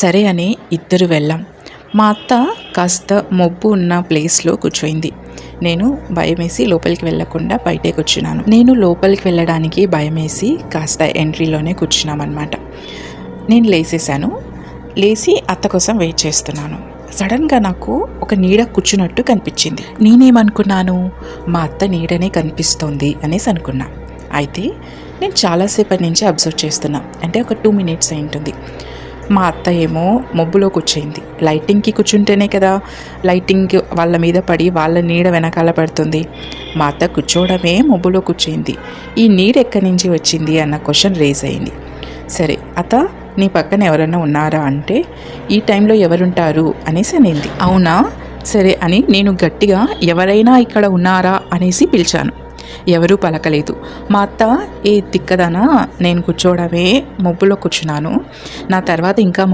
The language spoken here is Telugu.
సరే అని ఇద్దరు వెళ్ళాం. మా అత్త కాస్త మబ్బు ఉన్న ప్లేస్లో కూర్చోయింది. నేను భయమేసి లోపలికి వెళ్ళకుండా బయటే కూర్చున్నాను. నేను లోపలికి వెళ్ళడానికి భయమేసి కాస్త ఎంట్రీలోనే కూర్చున్నామన్నమాట. నేను లేసేసాను. లేచి అత్త కోసం వెయిట్ చేస్తున్నాను. సడన్గా నాకు ఒక నీడ కూర్చున్నట్టు కనిపించింది. నేనేమనుకున్నాను, మా అత్త నీడనే కనిపిస్తోంది అనేసి అనుకున్నా. అయితే నేను చాలాసేపటి నుంచి అబ్జర్వ్ చేస్తున్నా. అంటే ఒక 2 minutes అయి ఉంటుంది. మా అత్త ఏమో మబ్బులో కూర్చోయింది. లైటింగ్కి కూర్చుంటేనే కదా లైటింగ్ వాళ్ళ మీద పడి వాళ్ళ నీడ వెనకాల పడుతుంది. మా అత్త కూర్చోవడమే మబ్బులో కూర్చోయింది. ఈ నీడ ఎక్కడి నుంచి వచ్చింది అన్న క్వశ్చన్ రేజ్ అయింది. సరే అత్త, నీ పక్కన ఎవరైనా ఉన్నారా అంటే, ఈ టైంలో ఎవరుంటారు అనేసి అనింది. అవునా, సరే అని నేను గట్టిగా ఎవరైనా ఇక్కడ ఉన్నారా అనేసి పిలిచాను. ఎవరూ పలకలేదు. మా అత్త, ఏ తిక్కదనా, నేను కూర్చోవడమే మబ్బులో కూర్చున్నాను, నా తర్వాత ఇంకా